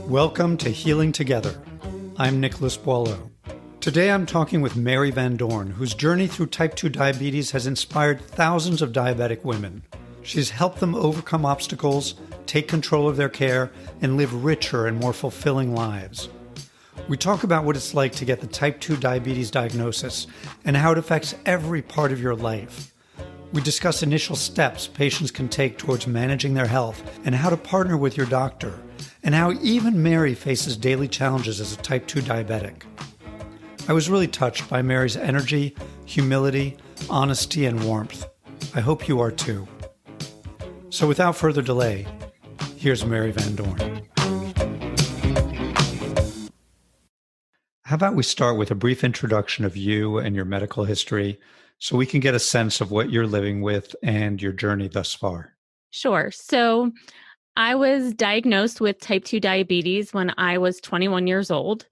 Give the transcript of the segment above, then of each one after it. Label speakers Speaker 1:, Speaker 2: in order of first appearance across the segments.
Speaker 1: Welcome to Healing Together. I'm Nicholas Boileau. Today I'm talking with Mary Van Doorn, whose journey through type 2 diabetes has inspired thousands of diabetic women. She's helped them overcome obstacles, take control of their care, and live richer and more fulfilling lives. We talk about what it's like to get the type 2 diabetes diagnosis and how it affects every part of your life. We discuss initial steps patients can take towards managing their health and how to partner with your doctor, and how even Mary faces daily challenges as a type 2 diabetic. I was really touched by Mary's energy, humility, honesty, and warmth. I hope you are too. So without further delay, here's Mary Van Doorn. How about we start with a brief introduction of you and your medical history so we can get a sense of what you're living with and your journey thus far?
Speaker 2: Sure. So I was diagnosed with type 2 diabetes when I was 21 years old.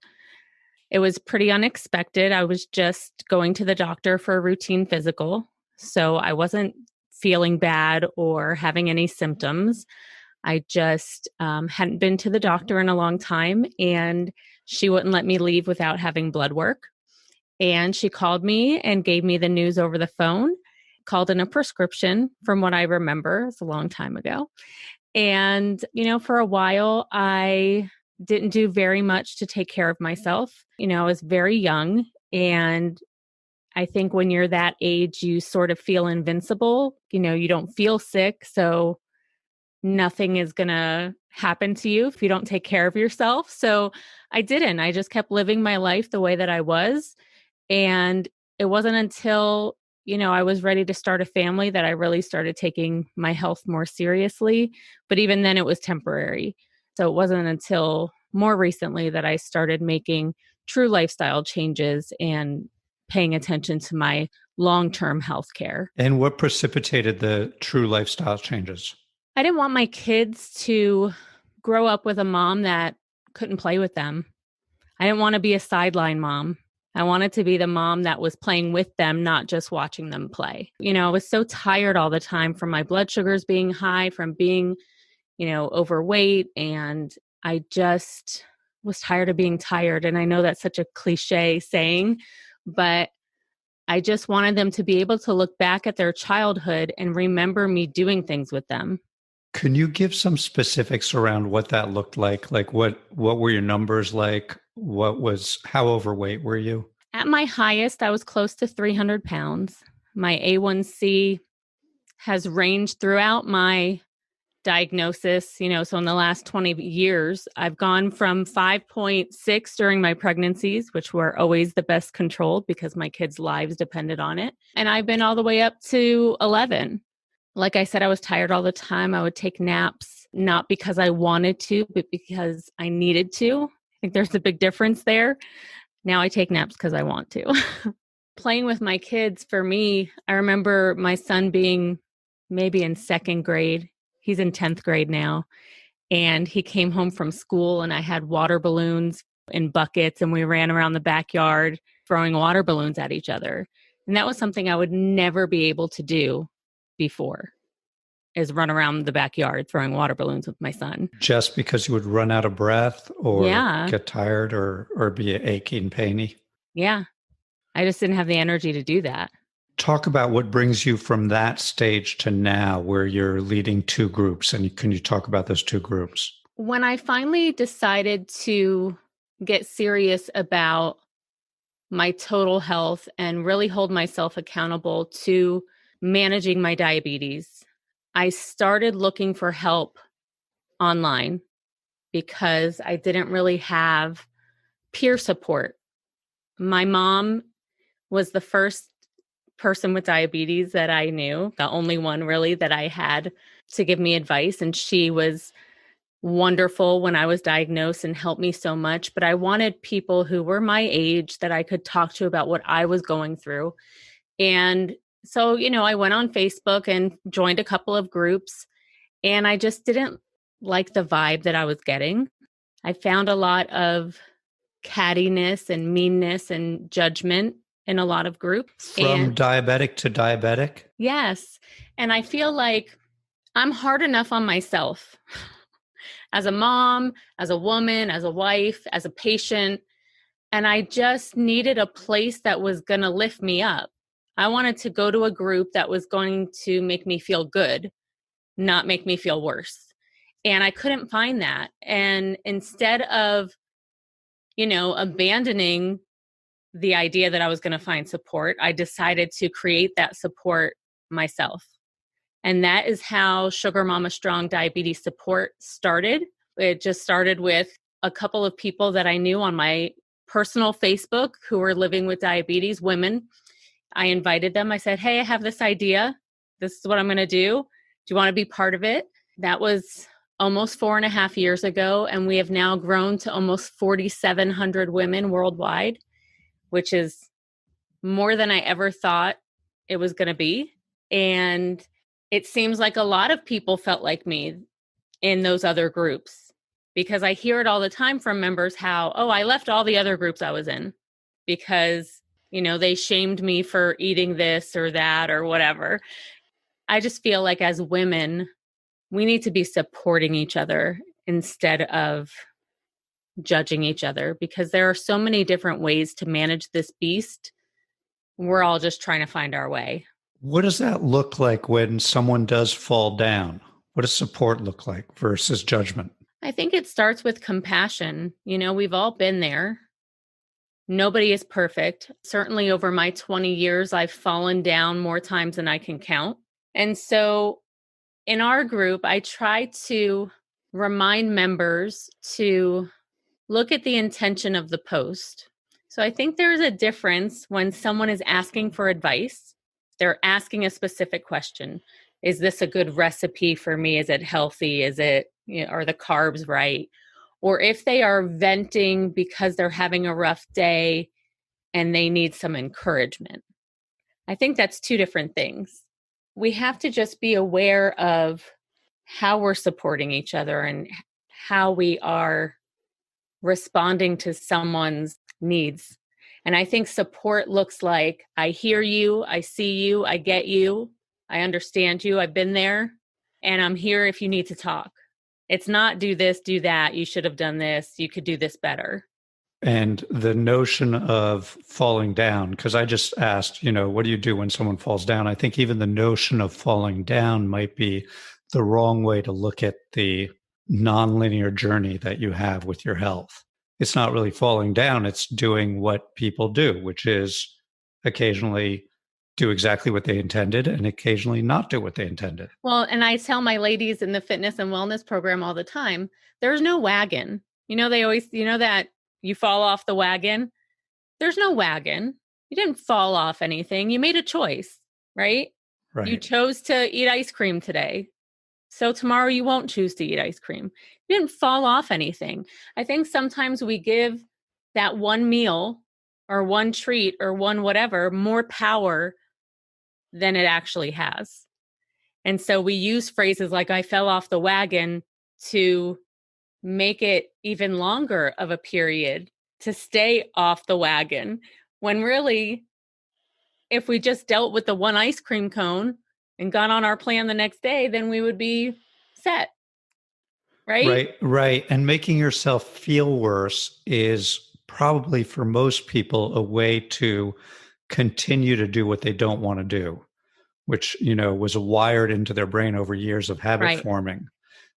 Speaker 2: It was pretty unexpected. I was just going to the doctor for a routine physical, so I wasn't feeling bad or having any symptoms. I just hadn't been to the doctor in a long time, and she wouldn't let me leave without having blood work. And she called me and gave me the news over the phone, called in a prescription from what I remember. It's a long time ago. And, for a while, I didn't do very much to take care of myself. I was very young. And I think when you're that age, you sort of feel invincible. You don't feel sick. So nothing is going to happen to you if you don't take care of yourself. So I didn't. I just kept living my life the way that I was. And it wasn't until I was ready to start a family that I really started taking my health more seriously. But even then it was temporary. So it wasn't until more recently that I started making true lifestyle changes and paying attention to my long-term health care.
Speaker 1: And what precipitated the true lifestyle changes?
Speaker 2: I didn't want my kids to grow up with a mom that couldn't play with them. I didn't want to be a sideline mom. I wanted to be the mom that was playing with them, not just watching them play. I was so tired all the time from my blood sugars being high, from being, overweight. And I just was tired of being tired. And I know that's such a cliche saying, but I just wanted them to be able to look back at their childhood and remember me doing things with them.
Speaker 1: Can you give some specifics around what that looked like? Like what were your numbers like? How overweight were you?
Speaker 2: At my highest, I was close to 300 pounds. My A1C has ranged throughout my diagnosis, so in the last 20 years, I've gone from 5.6 during my pregnancies, which were always the best controlled because my kids' lives depended on it. And I've been all the way up to 11. Like I said, I was tired all the time. I would take naps, not because I wanted to, but because I needed to. I think there's a big difference there. Now I take naps because I want to. Playing with my kids, for me, I remember my son being maybe in second grade. He's in 10th grade now. And he came home from school and I had water balloons in buckets and we ran around the backyard throwing water balloons at each other. And that was something I would never be able to do before, is run around the backyard throwing water balloons with my son.
Speaker 1: Just because you would run out of breath or get tired or be achy and painy?
Speaker 2: Yeah. I just didn't have the energy to do that.
Speaker 1: Talk about what brings you from that stage to now where you're leading two groups. And can you talk about those two groups?
Speaker 2: When I finally decided to get serious about my total health and really hold myself accountable to managing my diabetes, I started looking for help online because I didn't really have peer support. My mom was the first person with diabetes that I knew, the only one really that I had to give me advice. And she was wonderful when I was diagnosed and helped me so much. But I wanted people who were my age that I could talk to about what I was going through. And so, I went on Facebook and joined a couple of groups, and I just didn't like the vibe that I was getting. I found a lot of cattiness and meanness and judgment in a lot of groups.
Speaker 1: From diabetic to diabetic?
Speaker 2: Yes. And I feel like I'm hard enough on myself. as a mom, as a woman, as a wife, as a patient. And I just needed a place that was going to lift me up. I wanted to go to a group that was going to make me feel good, not make me feel worse. And I couldn't find that. And instead of, abandoning the idea that I was going to find support, I decided to create that support myself. And that is how Sugar Mama Strong Diabetes Support started. It just started with a couple of people that I knew on my personal Facebook who were living with diabetes, women. I invited them. I said, hey, I have this idea. This is what I'm going to do. Do you want to be part of it? That was almost 4.5 years ago. And we have now grown to almost 4,700 women worldwide, which is more than I ever thought it was going to be. And it seems like a lot of people felt like me in those other groups, because I hear it all the time from members how, I left all the other groups I was in because, they shamed me for eating this or that or whatever. I just feel like as women, we need to be supporting each other instead of judging each other, because there are so many different ways to manage this beast. We're all just trying to find our way.
Speaker 1: What does that look like when someone does fall down? What does support look like versus judgment?
Speaker 2: I think it starts with compassion. We've all been there. Nobody is perfect. Certainly over my 20 years, I've fallen down more times than I can count. And so in our group, I try to remind members to look at the intention of the post. So I think there's a difference when someone is asking for advice. They're asking a specific question. Is this a good recipe for me? Is it healthy? Is it, are the carbs right? Or if they are venting because they're having a rough day and they need some encouragement. I think that's two different things. We have to just be aware of how we're supporting each other and how we are responding to someone's needs. And I think support looks like, I hear you, I see you, I get you, I understand you, I've been there, and I'm here if you need to talk. It's not do this, do that, you should have done this, you could do this better.
Speaker 1: And the notion of falling down, because I just asked, what do you do when someone falls down? I think even the notion of falling down might be the wrong way to look at the nonlinear journey that you have with your health. It's not really falling down. It's doing what people do, which is occasionally do exactly what they intended and occasionally not do what they intended.
Speaker 2: Well, and I tell my ladies in the fitness and wellness program all the time, there's no wagon. They always, that you fall off the wagon. There's no wagon. You didn't fall off anything. You made a choice, right?
Speaker 1: Right.
Speaker 2: You chose to eat ice cream today. So tomorrow you won't choose to eat ice cream. You didn't fall off anything. I think sometimes we give that one meal or one treat or one whatever more power than it actually has. And so we use phrases like I fell off the wagon to make it even longer of a period to stay off the wagon, when really, if we just dealt with the one ice cream cone and got on our plan the next day, then we would be set.
Speaker 1: Right. And making yourself feel worse is probably for most people a way to continue to do what they don't want to do, which, was wired into their brain over years of habit forming.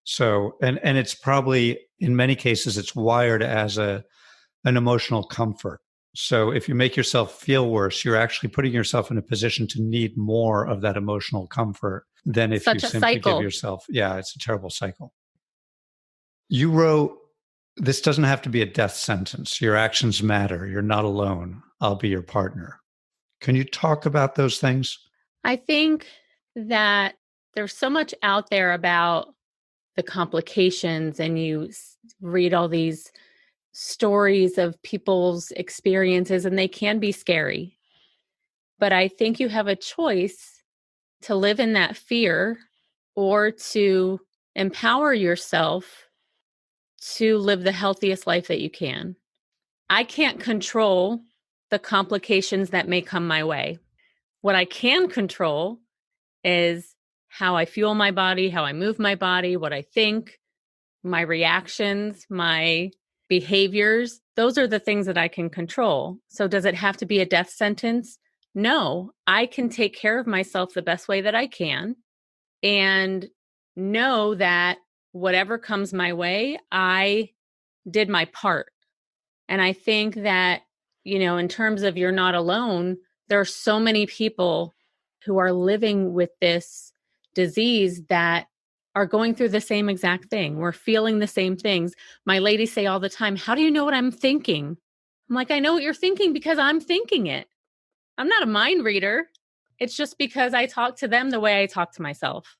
Speaker 1: So, and it's probably in many cases, it's wired as an emotional comfort. So if you make yourself feel worse, you're actually putting yourself in a position to need more of that emotional comfort than if you simply give yourself. Yeah, it's a terrible cycle. You wrote, this doesn't have to be a death sentence. Your actions matter. You're not alone. I'll be your partner. Can you talk about those things?
Speaker 2: I think that there's so much out there about the complications, and you read all these stories of people's experiences, and they can be scary. But I think you have a choice to live in that fear or to empower yourself to live the healthiest life that you can. I can't control the complications that may come my way. What I can control is how I fuel my body, how I move my body, what I think, my reactions, my behaviors. Those are the things that I can control. So does it have to be a death sentence? No, I can take care of myself the best way that I can and know that whatever comes my way, I did my part. And I think that, in terms of you're not alone, there are so many people who are living with this disease that are going through the same exact thing. We're feeling the same things. My ladies say all the time, how do you know what I'm thinking? I'm like, I know what you're thinking because I'm thinking it. I'm not a mind reader. It's just because I talk to them the way I talk to myself.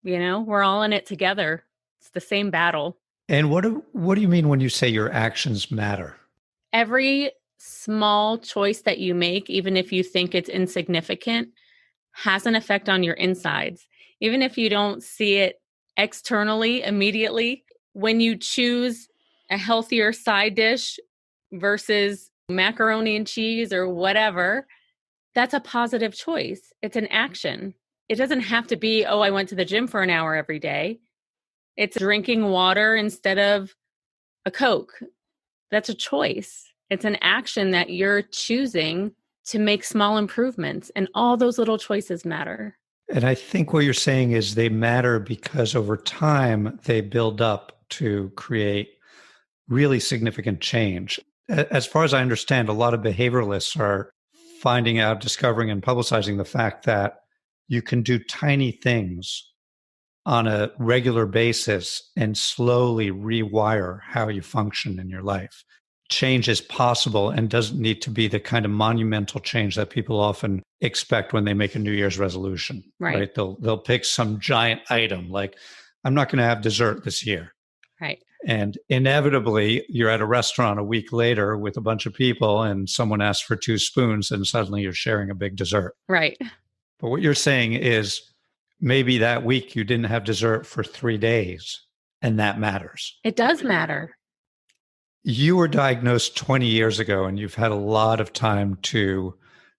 Speaker 2: We're all in it together. It's the same battle.
Speaker 1: And what do you mean when you say your actions matter?
Speaker 2: Every small choice that you make, even if you think it's insignificant, has an effect on your insides. Even if you don't see it externally immediately, when you choose a healthier side dish versus macaroni and cheese or whatever, that's a positive choice. It's an action. It doesn't have to be, oh, I went to the gym for an hour every day. It's drinking water instead of a Coke. That's a choice. It's an action that you're choosing to make small improvements. And all those little choices matter.
Speaker 1: And I think what you're saying is they matter because over time they build up to create really significant change. As far as I understand, a lot of behavioralists are finding out, discovering, and publicizing the fact that you can do tiny things on a regular basis and slowly rewire how you function in your life. Change is possible and doesn't need to be the kind of monumental change that people often expect when they make a New Year's resolution.
Speaker 2: Right?
Speaker 1: They'll pick some giant item like, I'm not going to have dessert this year.
Speaker 2: Right.
Speaker 1: And inevitably, you're at a restaurant a week later with a bunch of people and someone asks for 2 spoons and suddenly you're sharing a big dessert.
Speaker 2: Right.
Speaker 1: But what you're saying is maybe that week you didn't have dessert for 3 days, and that matters.
Speaker 2: It does matter.
Speaker 1: You were diagnosed 20 years ago, and you've had a lot of time to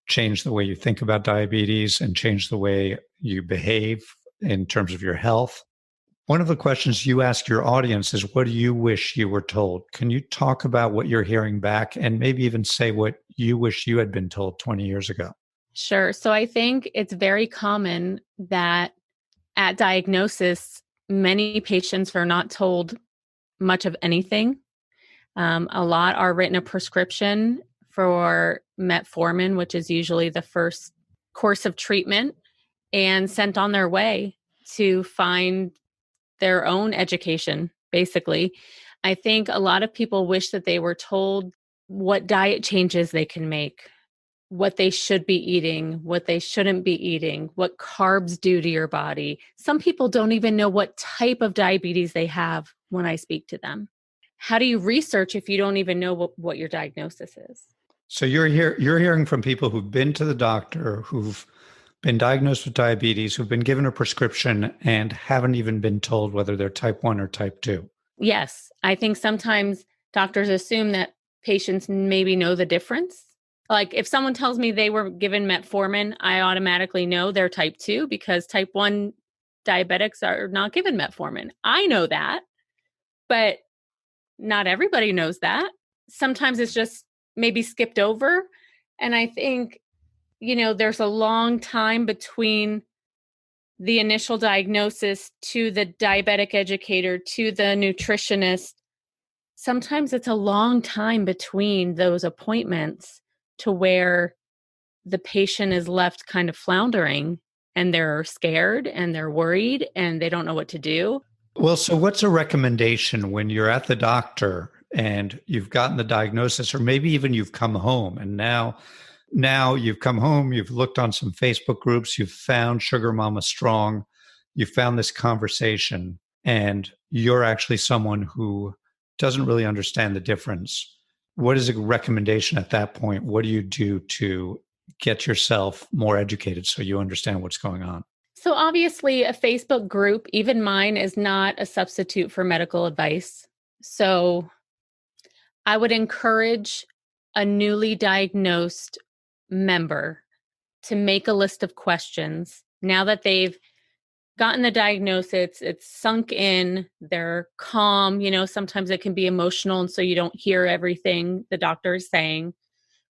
Speaker 1: change the way you think about diabetes and change the way you behave in terms of your health. One of the questions you ask your audience is, what do you wish you were told? Can you talk about what you're hearing back and maybe even say what you wish you had been told 20 years ago?
Speaker 2: Sure. So I think it's very common that at diagnosis, many patients are not told much of anything. A lot are written a prescription for metformin, which is usually the first course of treatment, and sent on their way to find their own education, basically. I think a lot of people wish that they were told what diet changes they can make, what they should be eating, what they shouldn't be eating, what carbs do to your body. Some people don't even know what type of diabetes they have when I speak to them. How do you research if you don't even know what your diagnosis is?
Speaker 1: So you're hearing from people who've been to the doctor, who've been diagnosed with diabetes, who've been given a prescription and haven't even been told whether they're type 1 or type 2.
Speaker 2: Yes. I think sometimes doctors assume that patients maybe know the difference. Like if someone tells me they were given metformin, I automatically know they're type 2 because type 1 diabetics are not given metformin. I know that, but not everybody knows that. Sometimes it's just maybe skipped over. And I think, there's a long time between the initial diagnosis to the diabetic educator to the nutritionist. Sometimes it's a long time between those appointments to where the patient is left kind of floundering and they're scared and they're worried and they don't know what to do.
Speaker 1: Well, so what's a recommendation when you're at the doctor and you've gotten the diagnosis, or maybe even you've come home and now you've come home, you've looked on some Facebook groups, you've found Sugar Mama Strong, you found this conversation, and you're actually someone who doesn't really understand the difference. What is a recommendation at that point? What do you do to get yourself more educated so you understand what's going on?
Speaker 2: So obviously a Facebook group, even mine, is not a substitute for medical advice. So I would encourage a newly diagnosed member to make a list of questions now that they've gotten the diagnosis, it's sunk in, they're calm, sometimes it can be emotional and so you don't hear everything the doctor is saying.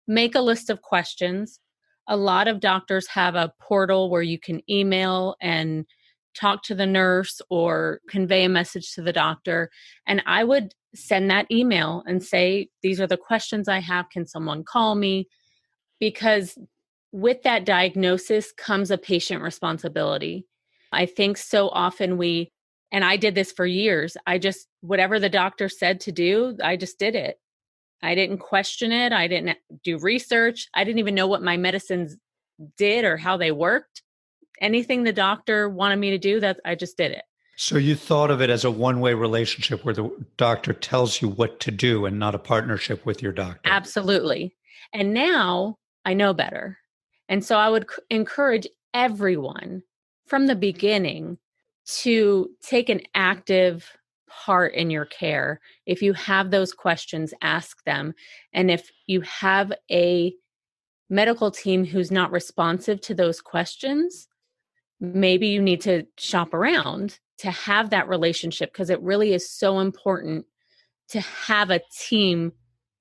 Speaker 2: Make a list of questions. A lot of doctors have a portal where you can email and talk to the nurse or convey a message to the doctor. And I would send that email and say, these are the questions I have. Can someone call me? Because with that diagnosis comes a patient responsibility. I think so often and I did this for years, whatever the doctor said to do, I just did it. I didn't question it. I didn't do research. I didn't even know what my medicines did or how they worked. Anything the doctor wanted me to do, that I just did it.
Speaker 1: So you thought of it as a one-way relationship where the doctor tells you what to do and not a partnership with your doctor.
Speaker 2: Absolutely. And now I know better. And so I would encourage everyone from the beginning to take an active part in your care. If you have those questions, ask them. And if you have a medical team who's not responsive to those questions, maybe you need to shop around to have that relationship, because it really is so important to have a team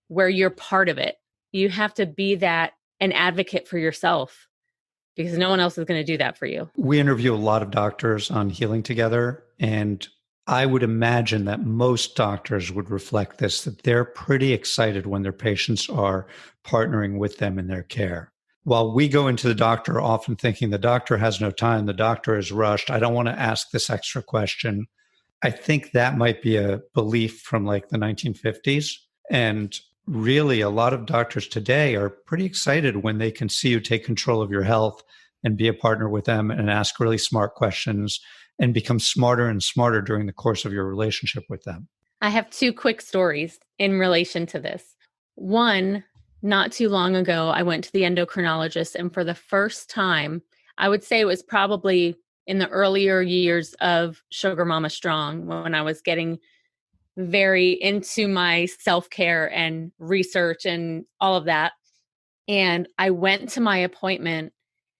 Speaker 2: where you're part of it. You have to be an advocate for yourself, because no one else is going to do that for you.
Speaker 1: We interview a lot of doctors on Healing Together, and I would imagine that most doctors would reflect this, that they're pretty excited when their patients are partnering with them in their care. While we go into the doctor often thinking the doctor has no time, the doctor is rushed, I don't want to ask this extra question. I think that might be a belief from like the 1950s. And really, a lot of doctors today are pretty excited when they can see you take control of your health and be a partner with them and ask really smart questions and become smarter and smarter during the course of your relationship with them.
Speaker 2: I have two quick stories in relation to this. One, not too long ago, I went to the endocrinologist, and for the first time, I would say it was probably in the earlier years of Sugar Mama Strong, when I was getting very into my self-care and research and all of that. And I went to my appointment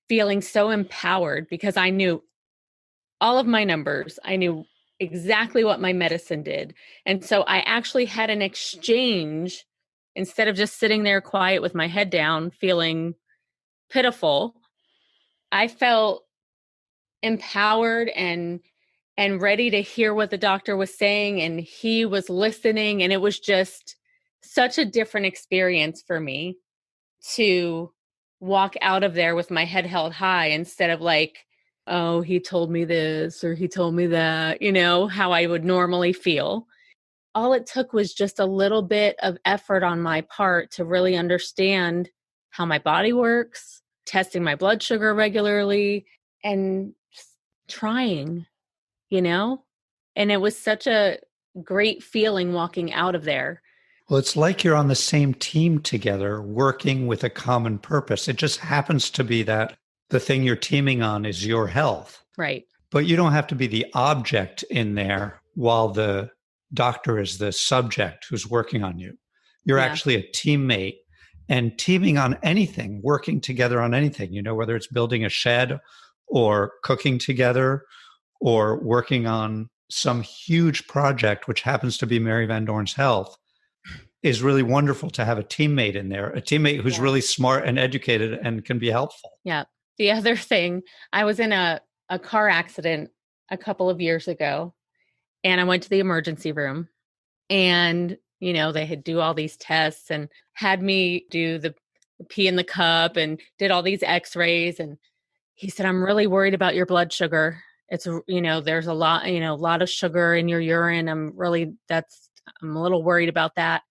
Speaker 2: feeling so empowered because I knew all of my numbers. I knew exactly what my medicine did. And so I actually had an exchange instead of just sitting there quiet with my head down, feeling pitiful. I felt empowered and ready to hear what the doctor was saying, and he was listening, and it was just such a different experience for me to walk out of there with my head held high instead of like, oh, he told me this or he told me that, how I would normally feel. All it took was just a little bit of effort on my part to really understand how my body works, testing my blood sugar regularly, and just trying, and it was such a great feeling walking out of there.
Speaker 1: Well, it's like you're on the same team together, working with a common purpose. It just happens to be that the thing you're teaming on is your health.
Speaker 2: Right.
Speaker 1: But you don't have to be the object in there while the doctor is the subject who's working on you. You're actually a teammate, and teaming on anything, working together on anything, whether it's building a shed or cooking together or working on some huge project, which happens to be Mary Van Doorn's health, is really wonderful to have a teammate in there, a teammate who's really smart and educated and can be helpful.
Speaker 2: Yeah. The other thing, I was in a car accident a couple of years ago, and I went to the emergency room, and, they had do all these tests and had me do the pee in the cup and did all these x-rays. And he said, I'm really worried about your blood sugar. It's, there's a lot of sugar in your urine. I'm a little worried about that.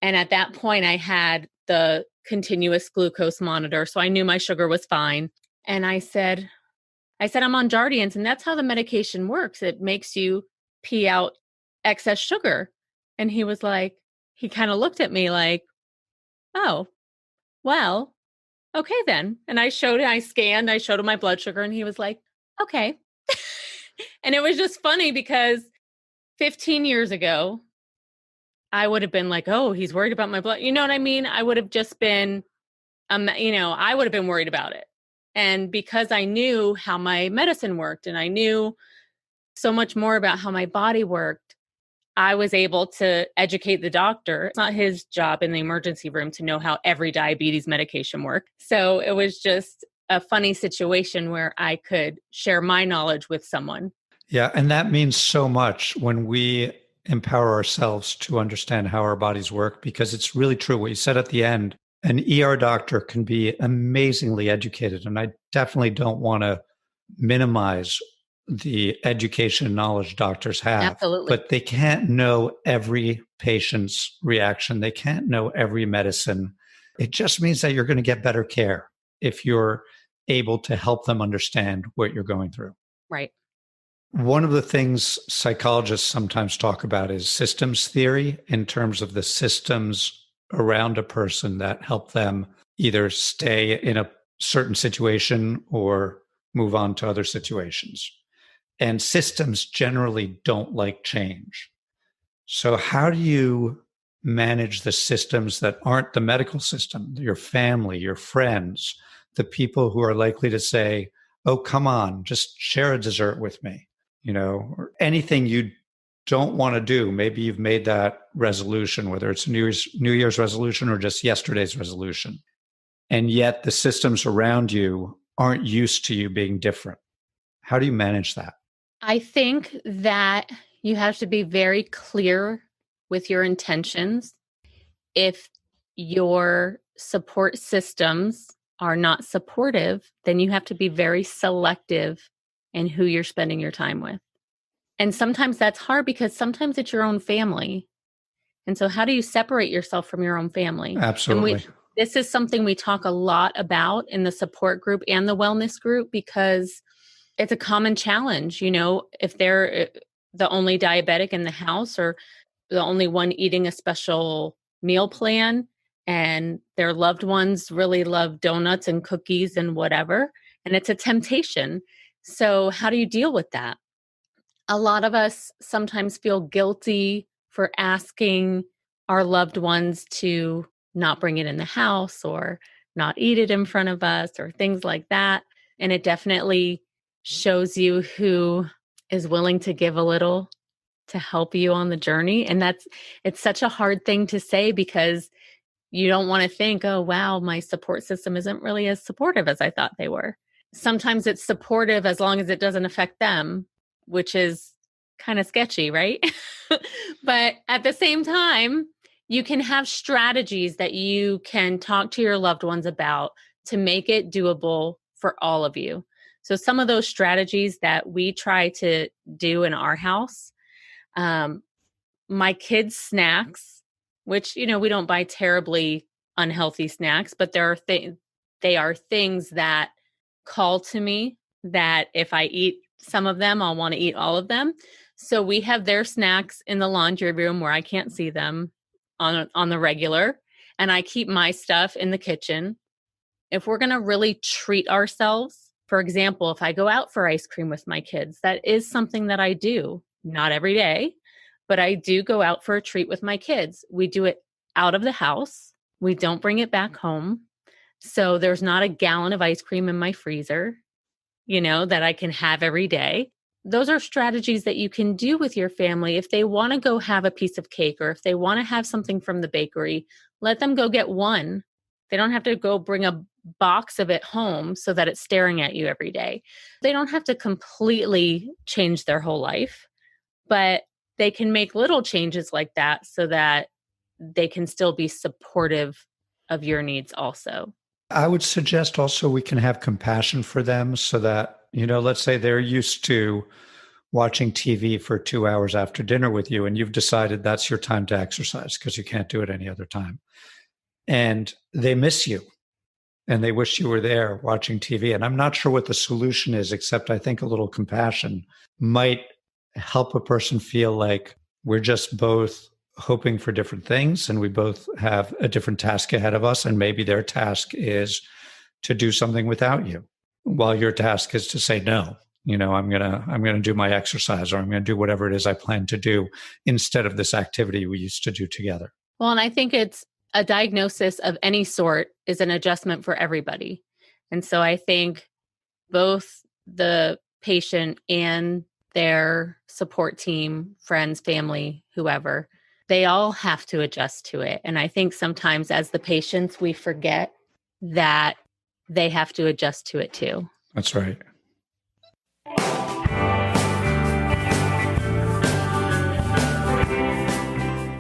Speaker 2: And at that point I had the continuous glucose monitor, so I knew my sugar was fine. And I said, I'm on Jardiance, and that's how the medication works. It makes you pee out excess sugar. And he was like, he kind of looked at me like, oh, well, okay then. And I showed him my blood sugar, and he was like, okay. And it was just funny because 15 years ago, I would have been like, oh, he's worried about my blood. You know what I mean? I would have just been, I would have been worried about it. And because I knew how my medicine worked and I knew so much more about how my body worked, I was able to educate the doctor. It's not his job in the emergency room to know how every diabetes medication works. So it was just a funny situation where I could share my knowledge with someone.
Speaker 1: Yeah. And that means so much when we empower ourselves to understand how our bodies work, because it's really true what you said at the end. An ER doctor can be amazingly educated. And I definitely don't want to minimize the education and knowledge doctors have.
Speaker 2: Absolutely.
Speaker 1: But they can't know every patient's reaction. They can't know every medicine. It just means that you're going to get better care if you're able to help them understand what you're going through.
Speaker 2: Right.
Speaker 1: One of the things psychologists sometimes talk about is systems theory, in terms of the systems around a person that help them either stay in a certain situation or move on to other situations. And systems generally don't like change. So how do you manage the systems that aren't the medical system, your family, your friends, the people who are likely to say, oh, come on, just share a dessert with me, or anything you don't want to do. Maybe you've made that resolution, whether it's a New Year's resolution or just yesterday's resolution. And yet the systems around you aren't used to you being different. How do you manage that?
Speaker 2: I think that you have to be very clear with your intentions. If your support systems are not supportive, then you have to be very selective in who you're spending your time with. And sometimes that's hard because sometimes it's your own family. And so how do you separate yourself from your own family?
Speaker 1: Absolutely.
Speaker 2: And this is something we talk a lot about in the support group and the wellness group, because it's a common challenge. If they're the only diabetic in the house or the only one eating a special meal plan, and their loved ones really love donuts and cookies and whatever, and it's a temptation. So how do you deal with that? A lot of us sometimes feel guilty for asking our loved ones to not bring it in the house or not eat it in front of us or things like that. And it definitely shows you who is willing to give a little to help you on the journey. And it's such a hard thing to say, because you don't want to think, oh, wow, my support system isn't really as supportive as I thought they were. Sometimes it's supportive as long as it doesn't affect them, which is kind of sketchy, right? But at the same time, you can have strategies that you can talk to your loved ones about to make it doable for all of you. So some of those strategies that we try to do in our house, my kids' snacks, which, we don't buy terribly unhealthy snacks, but they are things that call to me, that if I eat some of them, I'll want to eat all of them. So we have their snacks in the laundry room where I can't see them on the regular, and I keep my stuff in the kitchen. If we're going to really treat ourselves, for example, if I go out for ice cream with my kids, that is something that I do, not every day, but I do go out for a treat with my kids. We do it out of the house. We don't bring it back home. So there's not a gallon of ice cream in my freezer, that I can have every day. Those are strategies that you can do with your family. If they want to go have a piece of cake, or if they want to have something from the bakery, let them go get one. They don't have to go bring a box of it home so that it's staring at you every day. They don't have to completely change their whole life, but they can make little changes like that so that they can still be supportive of your needs also.
Speaker 1: I would suggest also we can have compassion for them, so that, let's say they're used to watching TV for 2 hours after dinner with you, and you've decided that's your time to exercise because you can't do it any other time. And they miss you and they wish you were there watching TV. And I'm not sure what the solution is, except I think a little compassion might help a person feel like we're just both hoping for different things and we both have a different task ahead of us. And maybe their task is to do something without you, while your task is to say, no, I'm going to do my exercise, or I'm going to do whatever it is I plan to do instead of this activity we used to do together.
Speaker 2: Well, and I think it's a diagnosis of any sort is an adjustment for everybody. And so I think both the patient and their support team, friends, family, whoever, they all have to adjust to it. And I think sometimes as the patients, we forget that they have to adjust to it too.
Speaker 1: That's right.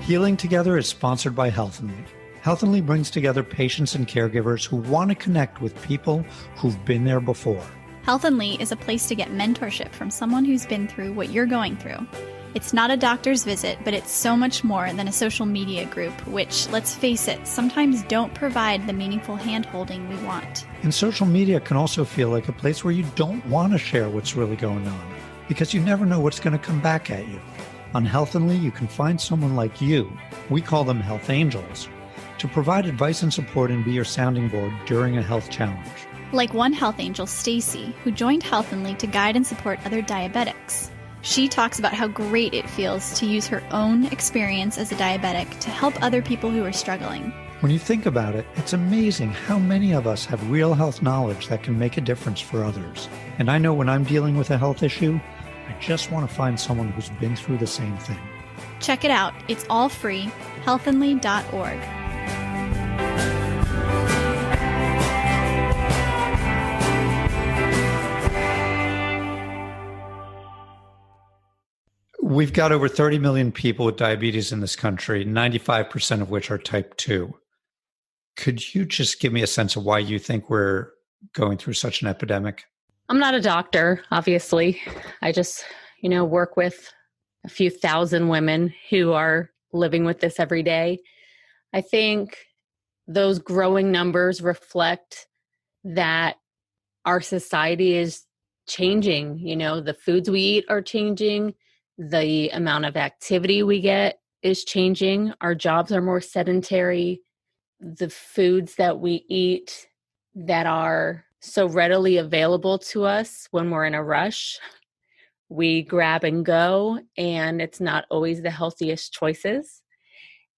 Speaker 1: Healing Together is sponsored by Healthenly. Healthenly brings together patients and caregivers who want to connect with people who've been there before.
Speaker 3: Healthenly is a place to get mentorship from someone who's been through what you're going through. It's not a doctor's visit, but it's so much more than a social media group, which, let's face it, sometimes don't provide the meaningful hand-holding we want.
Speaker 1: And social media can also feel like a place where you don't want to share what's really going on, because you never know what's going to come back at you. On Healthenly, you can find someone like you, we call them health angels, to provide advice and support and be your sounding board during a health challenge.
Speaker 3: Like one health angel, Stacy, who joined Healthenly to guide and support other diabetics. She talks about how great it feels to use her own experience as a diabetic to help other people who are struggling.
Speaker 1: When you think about it, it's amazing how many of us have real health knowledge that can make a difference for others. And I know when I'm dealing with a health issue, I just want to find someone who's been through the same thing.
Speaker 3: Check it out. It's all free. Healthenly.org.
Speaker 1: We've got over 30 million people with diabetes in this country, 95% of which are type 2. Could you just give me a sense of why you think we're going through such an epidemic?
Speaker 2: I'm not a doctor, obviously. I just, work with a few thousand women who are living with this every day. I think those growing numbers reflect that our society is changing. The foods we eat are changing. The amount of activity we get is changing. Our jobs are more sedentary. The foods that we eat that are so readily available to us when we're in a rush, we grab and go, and it's not always the healthiest choices.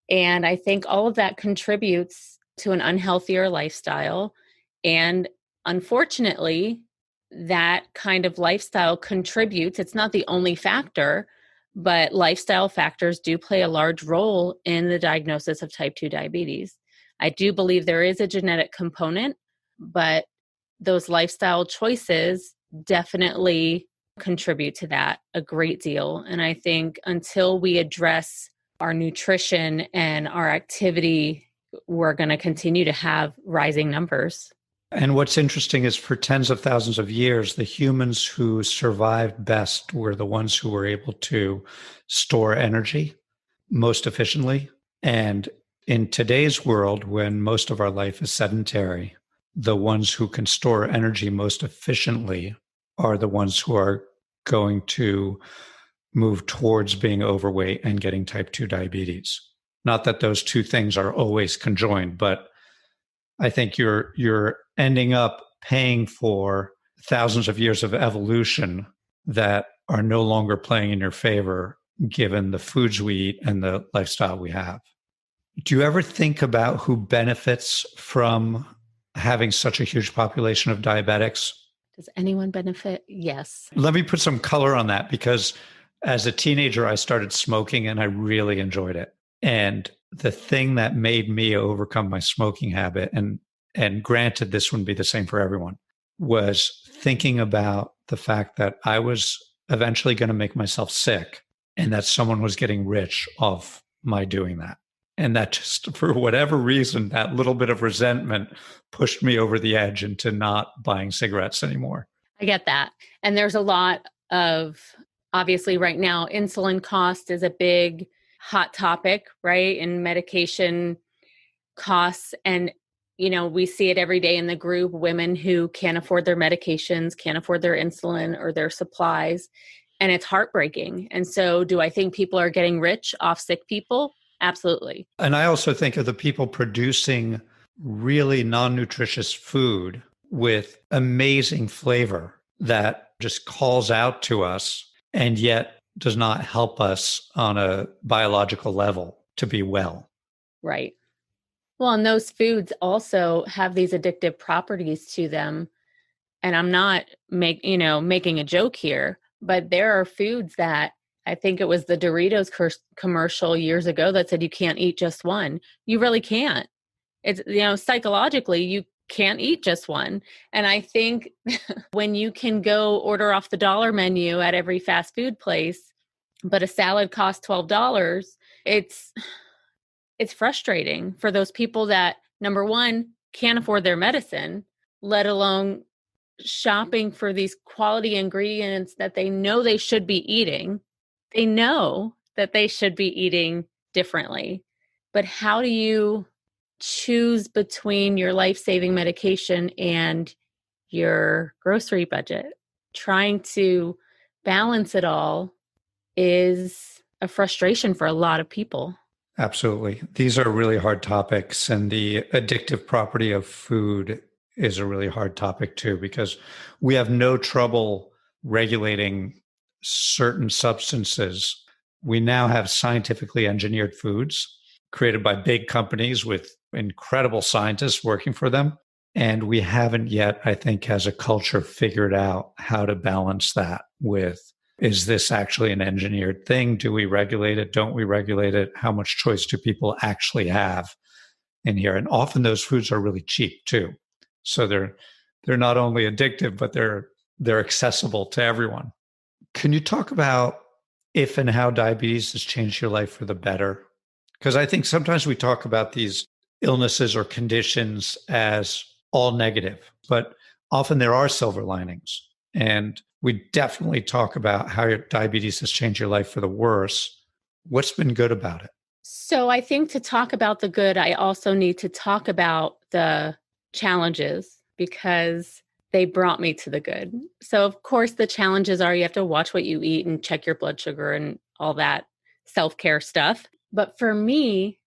Speaker 2: And I think all of that contributes to an unhealthier lifestyle. And unfortunately, that kind of lifestyle contributes. It's not the only factor, but lifestyle factors do play a large role in the diagnosis of type 2 diabetes. I do believe there is a genetic component, but those lifestyle choices definitely contribute to that a great deal. And I think until we address our nutrition and our activity, we're going to continue to have rising numbers.
Speaker 1: And what's interesting is for tens of thousands of years, the humans who survived best were the ones who were able to store energy most efficiently. And in today's world, when most of our life is sedentary, the ones who can store energy most efficiently are the ones who are going to move towards being overweight and getting type 2 diabetes. Not that those two things are always conjoined, but I think you're ending up paying for thousands of years of evolution that are no longer playing in your favor, given the foods we eat and the lifestyle we have. Do you ever think about who benefits from having such a huge population of diabetics?
Speaker 2: Does anyone benefit? Yes.
Speaker 1: Let me put some color on that, because as a teenager, I started smoking and I really enjoyed it. And the thing that made me overcome my smoking habit, and granted this wouldn't be the same for everyone, was thinking about the fact that I was eventually going to make myself sick and that someone was getting rich off my doing that. And that just, for whatever reason, that little bit of resentment pushed me over the edge into not buying cigarettes anymore.
Speaker 2: I get that. And there's a lot of, obviously right now, insulin cost is a big hot topic, right? And medication costs. And, we see it every day in the group, women who can't afford their medications, can't afford their insulin or their supplies. And it's heartbreaking. And so do I think people are getting rich off sick people? Absolutely.
Speaker 1: And I also think of the people producing really non-nutritious food with amazing flavor that just calls out to us and yet does not help us on a biological level to be well.
Speaker 2: Right. Well, and those foods also have these addictive properties to them. And I'm not making a joke here, but there are foods that I think it was the Doritos commercial years ago that said you can't eat just one. You really can't. It's, psychologically, you can't eat just one. And I think when you can go order off the dollar menu at every fast food place, but a salad costs $12, it's frustrating for those people that, number one, can't afford their medicine, let alone shopping for these quality ingredients that they know they should be eating. They know that they should be eating differently. But how do you choose between your life-saving medication and your grocery budget? Trying to balance it all is a frustration for a lot of people.
Speaker 1: Absolutely. These are really hard topics, and the addictive property of food is a really hard topic too, because we have no trouble regulating certain substances. We now have scientifically engineered foods created by big companies with incredible scientists working for them. And we haven't yet, I think, as a culture, figured out how to balance that with, is this actually an engineered thing? Do we regulate it? Don't we regulate it? How much choice do people actually have in here? And often those foods are really cheap too. So they're not only addictive, but they're accessible to everyone. Can you talk about if and how diabetes has changed your life for the better? Because I think sometimes we talk about these illnesses or conditions as all negative, but often there are silver linings. And we definitely talk about how your diabetes has changed your life for the worse. What's been good about it?
Speaker 2: So I think to talk about the good, I also need to talk about the challenges, because they brought me to the good. So of course the challenges are you have to watch what you eat and check your blood sugar and all that self-care stuff. But for me,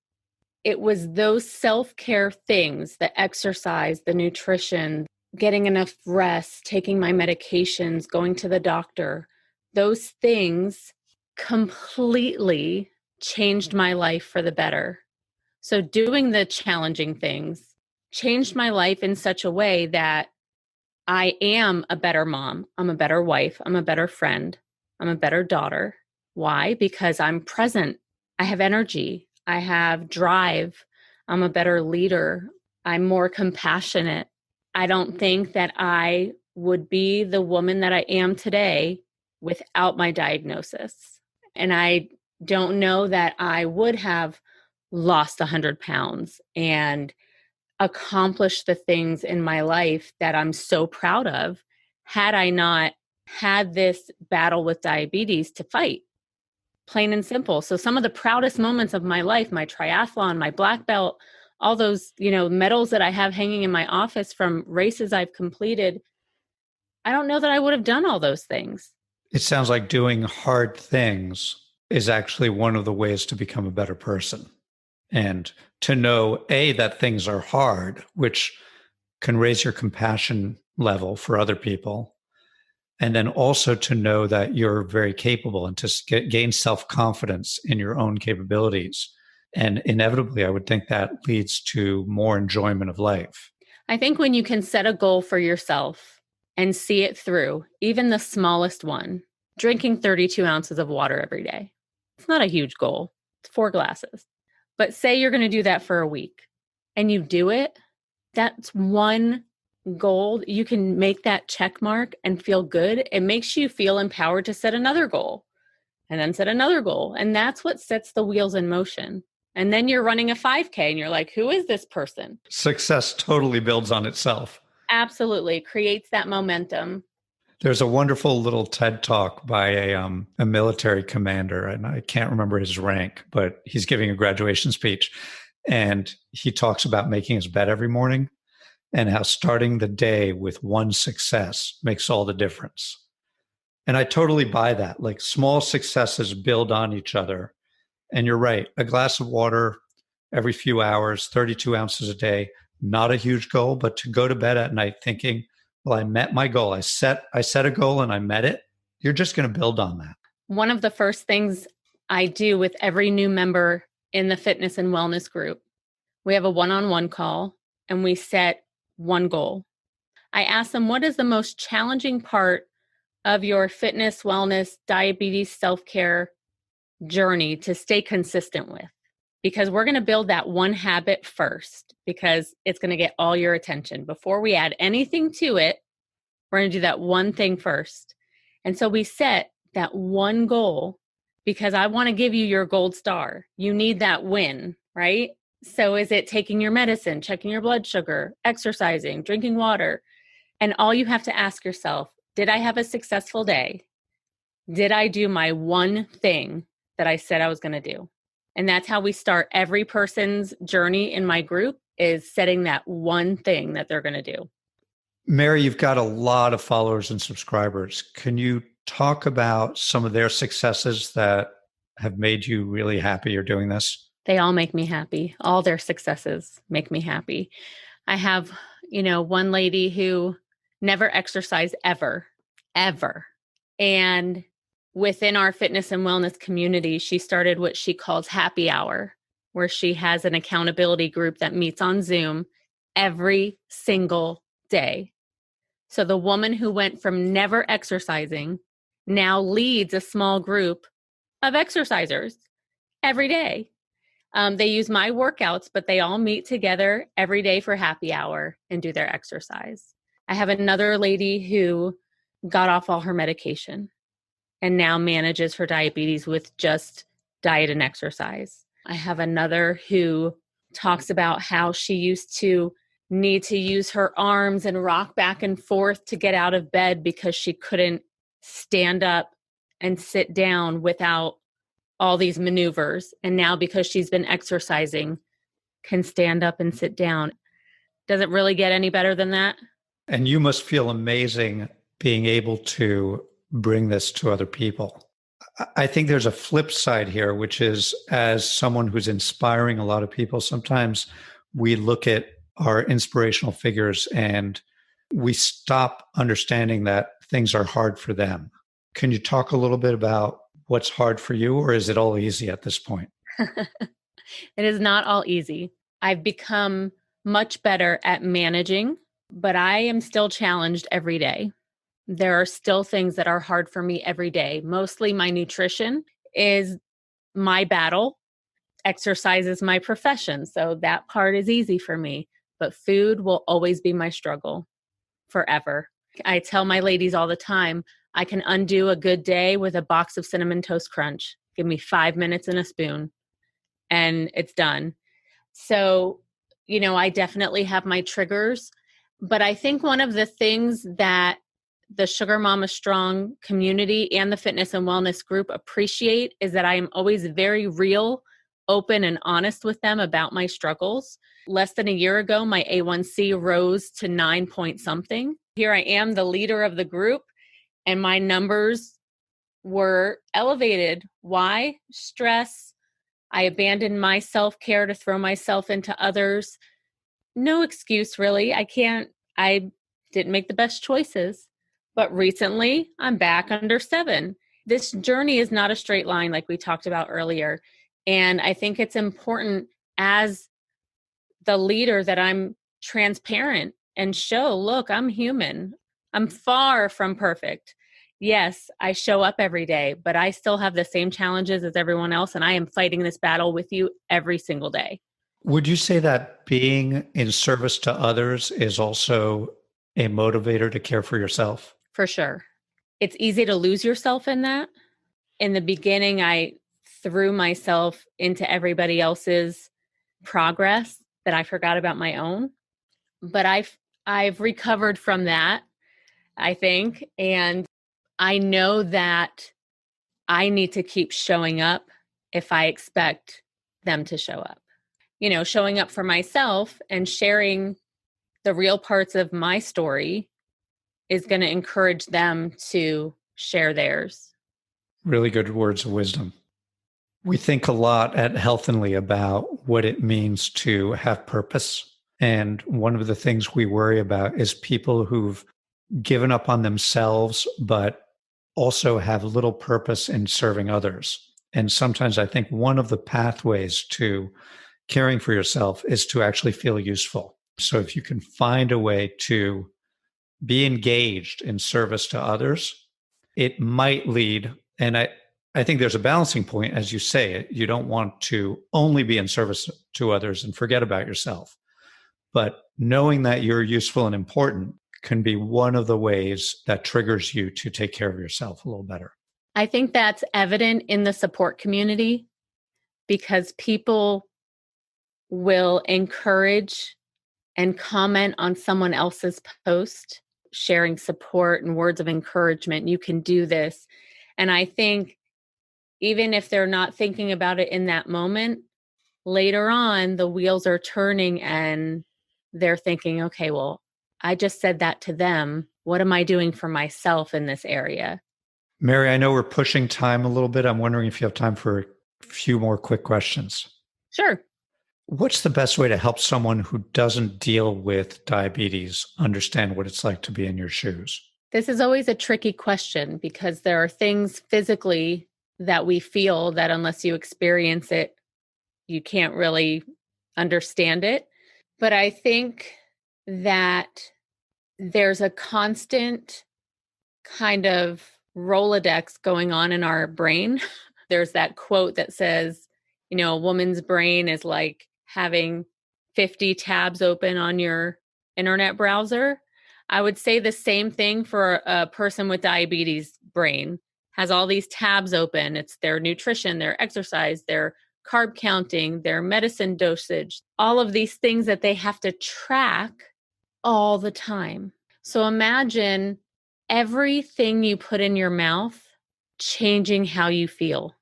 Speaker 2: it was those self-care things, the exercise, the nutrition, getting enough rest, taking my medications, going to the doctor. Those things completely changed my life for the better. So doing the challenging things changed my life in such a way that I am a better mom. I'm a better wife. I'm a better friend. I'm a better daughter. Why? Because I'm present. I have energy. I have drive. I'm a better leader. I'm more compassionate. I don't think that I would be the woman that I am today without my diagnosis. And I don't know that I would have lost 100 pounds and accomplished the things in my life that I'm so proud of had I not had this battle with diabetes to fight. Plain and simple. So some of the proudest moments of my life, my triathlon, my black belt, all those, medals that I have hanging in my office from races I've completed, I don't know that I would have done all those things.
Speaker 1: It sounds like doing hard things is actually one of the ways to become a better person. And to know, A, that things are hard, which can raise your compassion level for other people. And then also to know that you're very capable and to gain self-confidence in your own capabilities. And inevitably, I would think that leads to more enjoyment of life.
Speaker 2: I think when you can set a goal for yourself and see it through, even the smallest one, drinking 32 ounces of water every day, it's not a huge goal. It's 4 glasses. But say you're going to do that for a week and you do it, that's one goal. You can make that check mark and feel good. It makes you feel empowered to set another goal and then set another goal. And that's what sets the wheels in motion. And then you're running a 5K and you're like, who is this person?
Speaker 1: Success totally builds on itself.
Speaker 2: Absolutely. Creates that momentum.
Speaker 1: There's a wonderful little TED talk by a military commander, and I can't remember his rank, but he's giving a graduation speech. And he talks about making his bed every morning and how starting the day with one success makes all the difference. And I totally buy that. Like, small successes build on each other. And you're right. A glass of water every few hours, 32 ounces a day, not a huge goal, but to go to bed at night thinking, well, I met my goal. I set a goal and I met it. You're just going to build on that.
Speaker 2: One of the first things I do with every new member in the fitness and wellness group, We have a one-on-one call and we set one goal. I ask them, what is the most challenging part of your fitness, wellness, diabetes, self-care journey to stay consistent with? Because we're going to build that one habit first, because it's going to get all your attention. Before we add anything to it, we're going to do that one thing first. And so we set that one goal because I want to give you your gold star. You need that win, right? So is it taking your medicine, checking your blood sugar, exercising, drinking water? And all you have to ask yourself, did I have a successful day? Did I do my one thing that I said I was going to do? And that's how we start every person's journey in my group, is setting that one thing that they're going to do.
Speaker 1: Mary, you've got a lot of followers and subscribers. Can you talk about some of their successes that have made you really happy you're doing this?
Speaker 2: They all make me happy. All their successes make me happy. I have, one lady who never exercised ever. And within our fitness and wellness community, she started what she calls happy hour, where she has an accountability group that meets on Zoom every single day. So the woman who went from never exercising now leads a small group of exercisers every day. They use my workouts, but they all meet together every day for happy hour and do their exercise. I have another lady who got off all her medication and now manages her diabetes with just diet and exercise. I have another who talks about how she used to need to use her arms and rock back and forth to get out of bed because she couldn't stand up and sit down without all these maneuvers. And now, because she's been exercising, can stand up and sit down. Does it really get any better than that?
Speaker 1: And you must feel amazing being able to bring this to other people. I think there's a flip side here, which is, as someone who's inspiring a lot of people, sometimes we look at our inspirational figures and we stop understanding that things are hard for them. Can you talk a little bit about what's hard for you, or is it all easy at this point?
Speaker 2: It is not all easy. I've become much better at managing, but I am still challenged every day. There are still things that are hard for me every day. Mostly my nutrition is my battle. Exercise is my profession, so that part is easy for me. But food will always be my struggle forever. I tell my ladies all the time, I can undo a good day with a box of Cinnamon Toast Crunch. Give me 5 minutes and a spoon, and it's done. So, I definitely have my triggers. But I think one of the things that the Sugar Mama Strong community and the fitness and wellness group appreciate is that I am always very real, open, and honest with them about my struggles. Less than a year ago, my A1C rose to 9 point something. Here I am, the leader of the group, and my numbers were elevated. Why? Stress. I abandoned my self-care to throw myself into others. No excuse, really. I didn't make the best choices. But recently, I'm back under 7. This journey is not a straight line like we talked about earlier. And I think it's important as the leader that I'm transparent and show, look, I'm human. I'm far from perfect. Yes, I show up every day, but I still have the same challenges as everyone else. And I am fighting this battle with you every single day.
Speaker 1: Would you say that being in service to others is also a motivator to care for yourself?
Speaker 2: For sure. It's easy to lose yourself in that. In the beginning, I threw myself into everybody else's progress that I forgot about my own. But I've recovered from that, I think. And I know that I need to keep showing up if I expect them to show up. Showing up for myself and sharing the real parts of my story is going to encourage them to share theirs.
Speaker 1: Really good words of wisdom. We think a lot at Healthenly about what it means to have purpose. And one of the things we worry about is people who've given up on themselves, but also have little purpose in serving others. And sometimes I think one of the pathways to caring for yourself is to actually feel useful. So if you can find a way to be engaged in service to others, it might lead, and I think there's a balancing point, as you say, you don't want to only be in service to others and forget about yourself. But knowing that you're useful and important can be one of the ways that triggers you to take care of yourself a little better.
Speaker 2: I think that's evident in the support community because people will encourage and comment on someone else's post, sharing support and words of encouragement. You can do this. And I think even if they're not thinking about it in that moment, later on, the wheels are turning and they're thinking, okay, well, I just said that to them. What am I doing for myself in this area?
Speaker 1: Mary, I know we're pushing time a little bit. I'm wondering if you have time for a few more quick questions.
Speaker 2: Sure.
Speaker 1: What's the best way to help someone who doesn't deal with diabetes understand what it's like to be in your shoes?
Speaker 2: This is always a tricky question because there are things physically that we feel that unless you experience it, you can't really understand it. But I think that there's a constant kind of Rolodex going on in our brain. There's that quote that says, a woman's brain is like having 50 tabs open on your internet browser. I would say the same thing for a person with diabetes brain. Has all these tabs open. It's their nutrition, their exercise, their carb counting, their medicine dosage, all of these things that they have to track all the time. So imagine everything you put in your mouth changing how you feel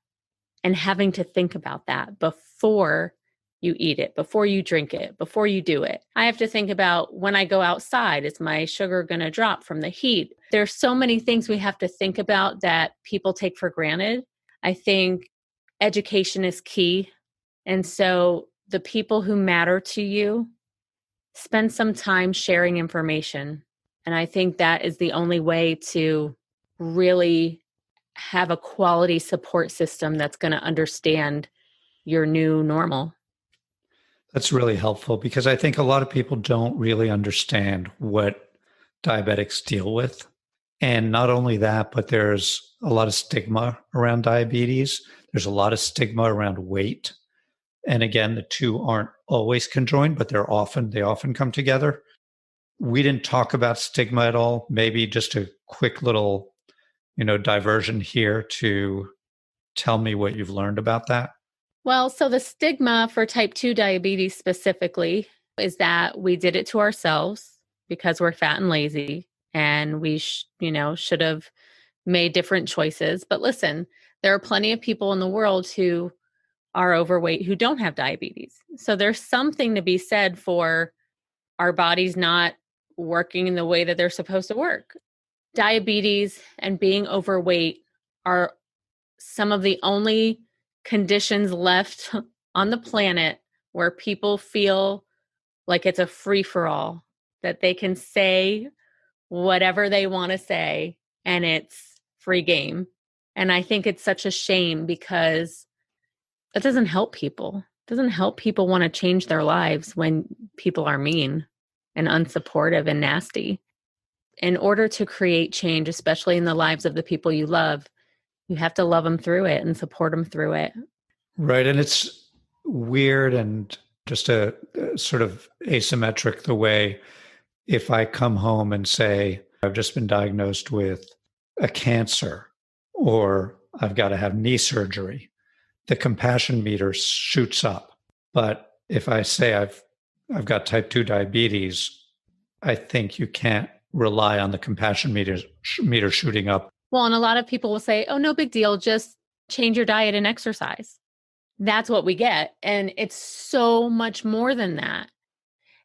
Speaker 2: and having to think about that before you eat it, before you drink it, before you do it. I have to think about when I go outside, is my sugar going to drop from the heat? There's so many things we have to think about that people take for granted. I think education is key. And so the people who matter to you, spend some time sharing information. And I think that is the only way to really have a quality support system that's going to understand your new normal.
Speaker 1: That's really helpful because I think a lot of people don't really understand what diabetics deal with. And not only that, but there's a lot of stigma around diabetes. There's a lot of stigma around weight. And again, the two aren't always conjoined, but they often come together. We didn't talk about stigma at all. Maybe just a quick little, diversion here to tell me what you've learned about that.
Speaker 2: Well, so the stigma for type 2 diabetes specifically is that we did it to ourselves because we're fat and lazy and we should have made different choices. But listen, there are plenty of people in the world who are overweight who don't have diabetes. So there's something to be said for our bodies not working in the way that they're supposed to work. Diabetes and being overweight are some of the only conditions left on the planet where people feel like it's a free-for-all, that they can say whatever they want to say and it's free game. And I think it's such a shame because it doesn't help people. It doesn't help people want to change their lives when people are mean and unsupportive and nasty. In order to create change, especially in the lives of the people you love, you have to love them through it and support them through it.
Speaker 1: Right. And it's weird and just a sort of asymmetric the way if I come home and say, I've just been diagnosed with a cancer or I've got to have knee surgery, the compassion meter shoots up. But if I say I've got type 2 diabetes, I think you can't rely on the compassion meter shooting up.
Speaker 2: Well, and a lot of people will say, oh, no big deal, just change your diet and exercise. That's what we get. And it's so much more than that.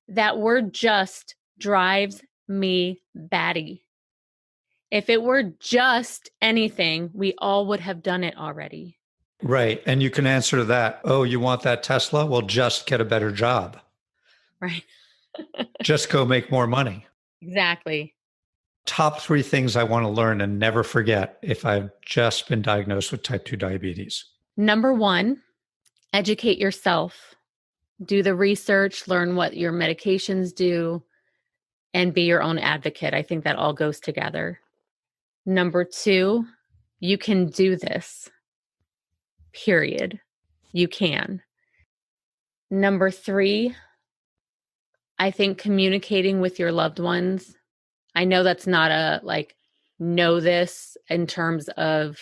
Speaker 2: That word just drives me batty. If it were just anything, we all would have done it already.
Speaker 1: Right. And you can answer to that. Oh, you want that Tesla? Well, just get a better job.
Speaker 2: Right.
Speaker 1: Just go make more money.
Speaker 2: Exactly.
Speaker 1: Top 3 things I want to learn and never forget if I've just been diagnosed with type 2 diabetes.
Speaker 2: Number 1, educate yourself. do the research, learn what your medications do, and be your own advocate. I think that all goes together. Number 2, you can do this. Period. You can. Number 3, I think communicating with your loved ones. I know that's not a know this in terms of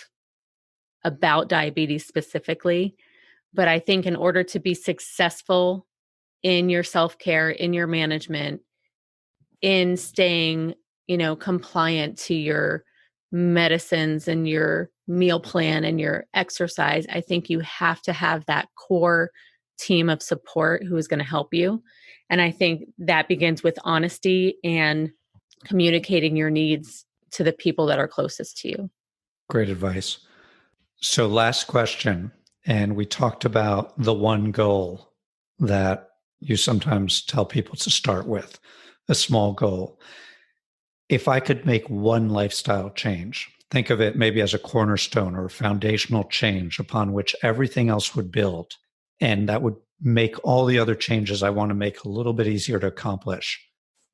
Speaker 2: about diabetes specifically, but I think in order to be successful in your self-care, in your management, in staying, compliant to your medicines and your meal plan and your exercise, I think you have to have that core team of support who is going to help you. And I think that begins with honesty and communicating your needs to the people that are closest to you.
Speaker 1: Great advice. So last question, and we talked about the one goal that you sometimes tell people to start with, a small goal. If I could make one lifestyle change, think of it maybe as a cornerstone or a foundational change upon which everything else would build, and that would make all the other changes I want to make a little bit easier to accomplish.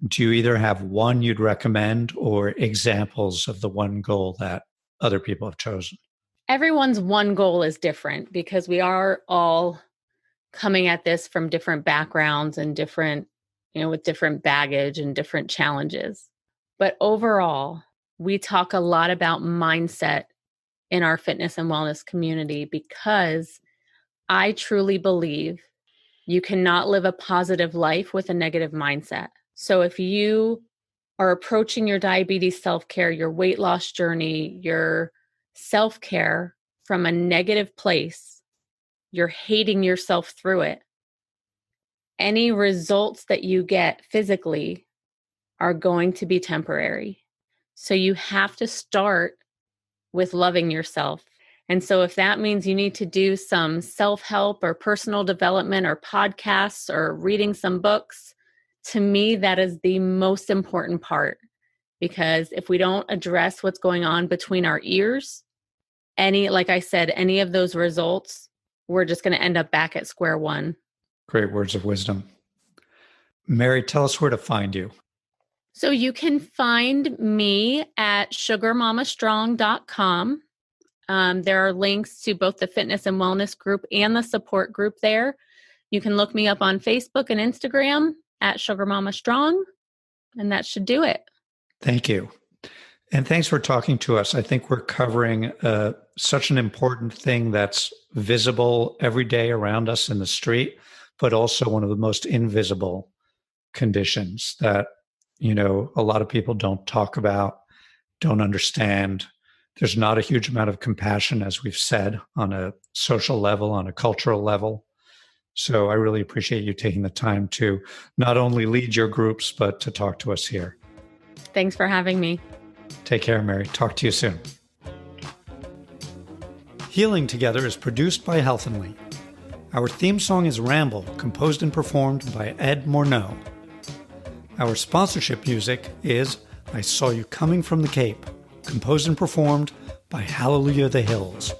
Speaker 1: Do you either have one you'd recommend or examples of the one goal that other people have chosen?
Speaker 2: Everyone's one goal is different because we are all coming at this from different backgrounds and different, with different baggage and different challenges. But overall, we talk a lot about mindset in our fitness and wellness community because I truly believe you cannot live a positive life with a negative mindset. So if you are approaching your diabetes self-care, your weight loss journey, your self-care from a negative place, you're hating yourself through it, any results that you get physically are going to be temporary. So you have to start with loving yourself. And so if that means you need to do some self-help or personal development or podcasts or reading some books, to me, that is the most important part. Because if we don't address what's going on between our ears, like I said, any of those results, we're just going to end up back at square one.
Speaker 1: Great words of wisdom. Mary, tell us where to find you.
Speaker 2: So you can find me at sugarmamastrong.com. There are links to both the fitness and wellness group and the support group there. You can look me up on Facebook and Instagram at sugarmamastrong, and that should do it.
Speaker 1: Thank you. And thanks for talking to us. I think we're covering such an important thing that's visible every day around us in the street, but also one of the most invisible conditions that, a lot of people don't talk about, don't understand. There's not a huge amount of compassion, as we've said, on a social level, on a cultural level. So I really appreciate you taking the time to not only lead your groups, but to talk to us here.
Speaker 2: Thanks for having me.
Speaker 1: Take care, Mary. Talk to you soon. Healing Together is produced by Healthenly. Our theme song is Ramble, composed and performed by Ed Morneau. Our sponsorship music is I Saw You Coming from the Cape, composed and performed by Hallelujah the Hills.